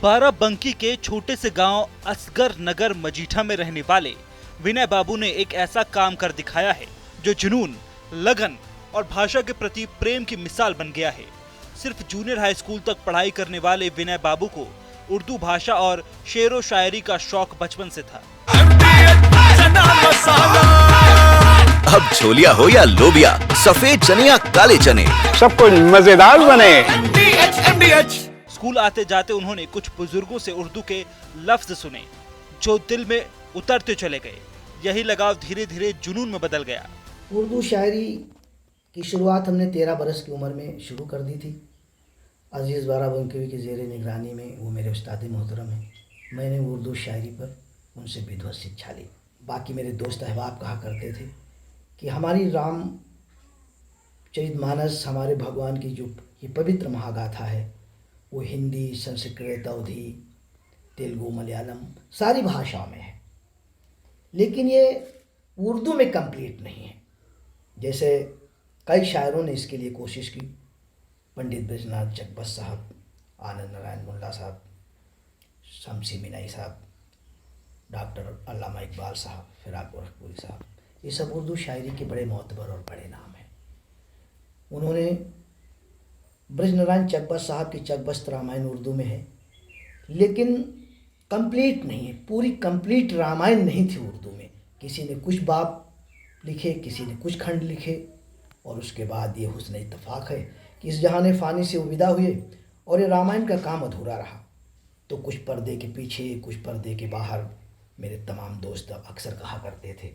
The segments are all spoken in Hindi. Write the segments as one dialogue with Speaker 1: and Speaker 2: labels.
Speaker 1: बाराबंकी के छोटे से गांव असगर नगर मजीठा में रहने वाले विनय बाबू ने एक ऐसा काम कर दिखाया है जो जुनून, लगन और भाषा के प्रति प्रेम की मिसाल बन गया है। सिर्फ जूनियर हाई स्कूल तक पढ़ाई करने वाले विनय बाबू को उर्दू भाषा और शेरो शायरी का शौक बचपन से था।
Speaker 2: अब छोलिया हो या लोबिया, सफेद चने या काले चने,
Speaker 3: सब कुछ मजेदार बने।
Speaker 1: स्कूल आते जाते उन्होंने कुछ बुजुर्गों से उर्दू के लफ्ज सुने जो दिल में उतरते चले गए। यही लगाव धीरे धीरे जुनून में बदल गया।
Speaker 4: उर्दू शायरी की शुरुआत हमने 13 बरस की उम्र में शुरू कर दी थी। अजीज़ बाराबंकी की ज़ेर निगरानी में, वो मेरे उस्ताद मोहतरम हैं। मैंने उर्दू शायरी पर उनसे विधिवत शिक्षा ली। बाकी मेरे दोस्त अहबाब कहा करते थे कि हमारी रामचरितमानस, हमारे भगवान की जो ये पवित्र महागाथा है, वो हिंदी, संस्कृत, अवधी, तेलुगु, मलयालम सारी भाषाओं में है, लेकिन ये उर्दू में कंप्लीट नहीं है। जैसे कई शायरों ने इसके लिए कोशिश की, पंडित ब्रजनाथ चकबस्त साहब, आनंद नारायण मुल्ला साहब, शमसी मीनाई साहब, डॉक्टर अल्लामा इकबाल साहब, फिराक गोरखपुरी साहब, ये सब उर्दू शायरी के बड़े मोतबर और बड़े नाम हैं। उन्होंने ब्रजनारायण चकबस्त साहब की चकबस्त रामायण उर्दू में है, लेकिन कंप्लीट नहीं है, पूरी कंप्लीट रामायण नहीं थी उर्दू में। किसी ने कुछ बाब लिखे, किसी ने कुछ खंड लिखे, और उसके बाद ये हुस्न इत्तफाक है कि इस जहान फ़ानी से विदा हुए और ये रामायण का काम अधूरा रहा। तो कुछ पर्दे के पीछे, कुछ पर्दे के बाहर मेरे तमाम दोस्त अक्सर कहा करते थे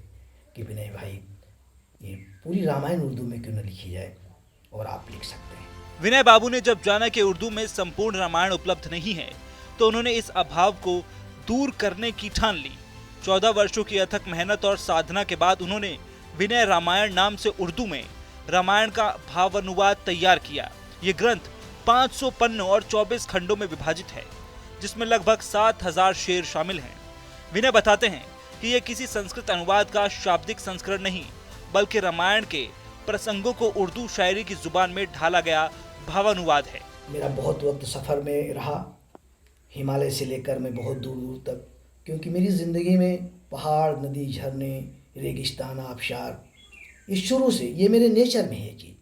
Speaker 4: कि विनय भाई, ये पूरी रामायण उर्दू में क्यों न लिखी जाए, और आप लिख सकते हैं।
Speaker 1: विनय बाबू ने जब जाना कि उर्दू में संपूर्ण रामायण उपलब्ध नहीं है, तो उन्होंने इस अभाव को दूर करने की ठान ली। 14 वर्षों की अथक मेहनत और साधना के बाद उन्होंने विनय रामायण नाम से उर्दू में रामायण का भावानुवाद तैयार किया। ये ग्रंथ 500 पन्नों और 24 खंडों में विभाजित है, जिसमें लगभग 7000 शेर शामिल हैं। विनय बताते हैं कि यह किसी संस्कृत अनुवाद का शाब्दिक संस्करण नहीं, बल्कि रामायण के प्रसंगों को उर्दू शायरी की जुबान में ढाला गया भावानुवाद है।
Speaker 4: मेरा बहुत वक्त सफ़र में रहा, हिमालय से लेकर मैं बहुत दूर दूर तक, क्योंकि मेरी ज़िंदगी में पहाड़, नदी, झरने, रेगिस्तान, आबशार, ये शुरू से ये मेरे नेचर में है चीज़।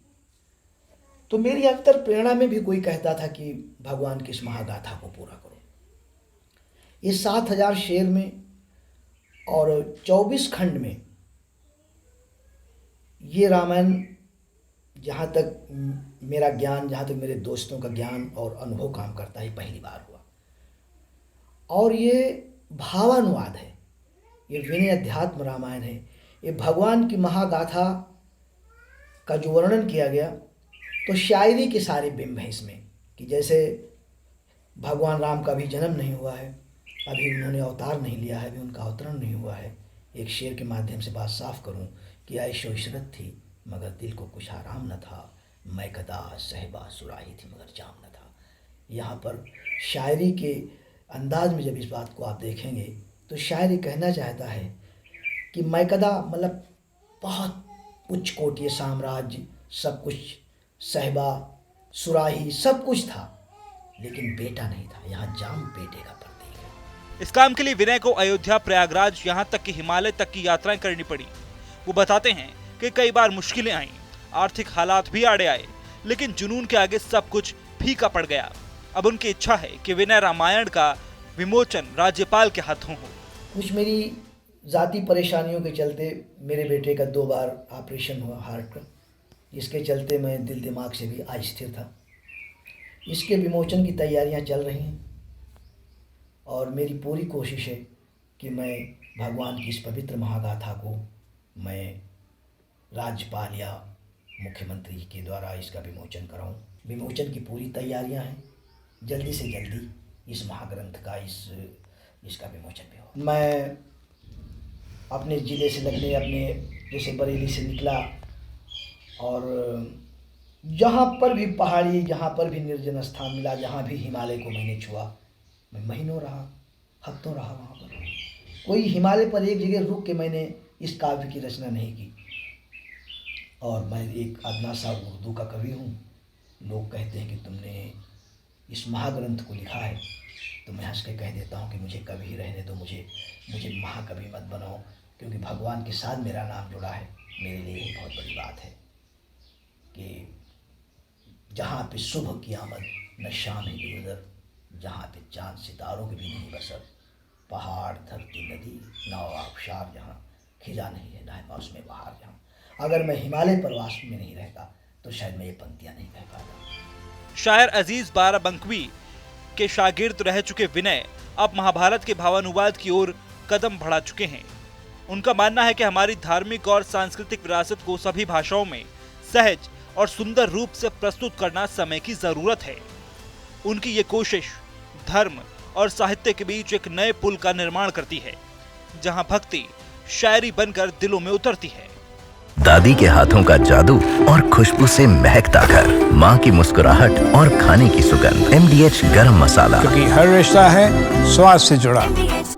Speaker 4: तो मेरी अक्सर प्रेरणा में भी कोई कहता था कि भगवान की इस महागाथा को पूरा करो। ये 7000 शेर में और 24 खंड में ये रामायण, जहाँ तक मेरा ज्ञान, जहाँ तक मेरे दोस्तों का ज्ञान और अनुभव काम करता है, पहली बार हुआ। और ये भावानुवाद है, ये विनय अध्यात्म रामायण है। ये भगवान की महागाथा का जो वर्णन किया गया, तो शायरी के सारे बिंब हैं इसमें, कि जैसे भगवान राम का भी जन्म नहीं हुआ है, अभी उन्होंने अवतार नहीं लिया है, अभी उनका अवतरण नहीं हुआ है। एक शेर के माध्यम से बात साफ करूं कि ऐशो इशरत थी मगर दिल को कुछ आराम न था, मैकदा सहबा सुराही थी मगर जाम न था। यहाँ पर शायरी के अंदाज में जब इस बात को आप देखेंगे, तो शायरी कहना चाहता है कि मैकदा मतलब बहुत उच्च कोटि साम्राज्य, सब कुछ, सहबा, सुराही, सब कुछ था, लेकिन बेटा नहीं था। यहाँ जाम बेटे का प्रतीक है।
Speaker 1: इस काम के लिए विनय को अयोध्या, प्रयागराज, यहाँ तक कि हिमालय तक की यात्राएं करनी पड़ी। वो बताते हैं कि कई बार मुश्किलें आईं, आर्थिक हालात भी आड़े आए, लेकिन जुनून के आगे सब कुछ फीका पड़ गया। अब उनकी इच्छा है कि विनय रामायण का विमोचन राज्यपाल के हाथों हो।
Speaker 4: कुछ मेरी ज़ाती परेशानियों के चलते मेरे बेटे का 2 बार ऑपरेशन हुआ हार्ट का, जिसके चलते मैं दिल दिमाग से भी अस्थिर था। इसके विमोचन की तैयारियां चल रही हैं, और मेरी पूरी कोशिश है कि मैं भगवान की इस पवित्र महागाथा को मैं राज्यपाल या मुख्यमंत्री के द्वारा इसका विमोचन कराऊं। विमोचन की पूरी तैयारियां हैं, जल्दी से जल्दी इस महाग्रंथ का इसका विमोचन भी हो। मैं अपने ज़िले से लगने, अपने जैसे बरेली से निकला, और जहाँ पर भी पहाड़ी, जहाँ पर भी निर्जन स्थान मिला, जहाँ भी हिमालय को मैंने छुआ, मैं महीनों रहा, हफ्तों रहा वहाँ पर। कोई हिमालय पर एक जगह रुक के मैंने इस काव्य की रचना नहीं की। और मैं एक अदना सा उर्दू का कवि हूँ। लोग कहते हैं कि तुमने इस महाग्रंथ को लिखा है, तो मैं हंस के कह देता हूँ कि मुझे कवि रहने दो, मुझे महाकवि मत बनाओ, क्योंकि भगवान के साथ मेरा नाम जुड़ा है। मेरे लिए ये बहुत बड़ी बात है कि जहाँ पे सुबह की आमद न शाम ही गुजर, जहाँ पे चांद सितारों के भी नहीं बसर, पहाड़ धरती नदी नाव आबशार जहाँ, खिजा नहीं है ना है मौसम बहार जहाँ। अगर मैं हिमालय प्रवास में नहीं रहता तो शायद मैं ये पंक्तियाँ नहीं कह पाता।
Speaker 1: शायर अजीज बाराबंकवी के शागिर्द रह चुके विनय अब महाभारत के भावानुवाद की ओर कदम बढ़ा चुके हैं। उनका मानना है कि हमारी धार्मिक और सांस्कृतिक विरासत को सभी भाषाओं में सहज और सुंदर रूप से प्रस्तुत करना समय की जरूरत है। उनकी ये कोशिश धर्म और साहित्य के बीच एक नए पुल का निर्माण करती है, जहां भक्ति शायरी बनकर दिलों में उतरती है।
Speaker 2: दादी के हाथों का जादू और खुशबू से महकता घर, माँ की मुस्कुराहट और खाने की सुगंध, MDH गरम मसाला,
Speaker 3: क्योंकि हर रिश्ता है स्वाद से जुड़ा।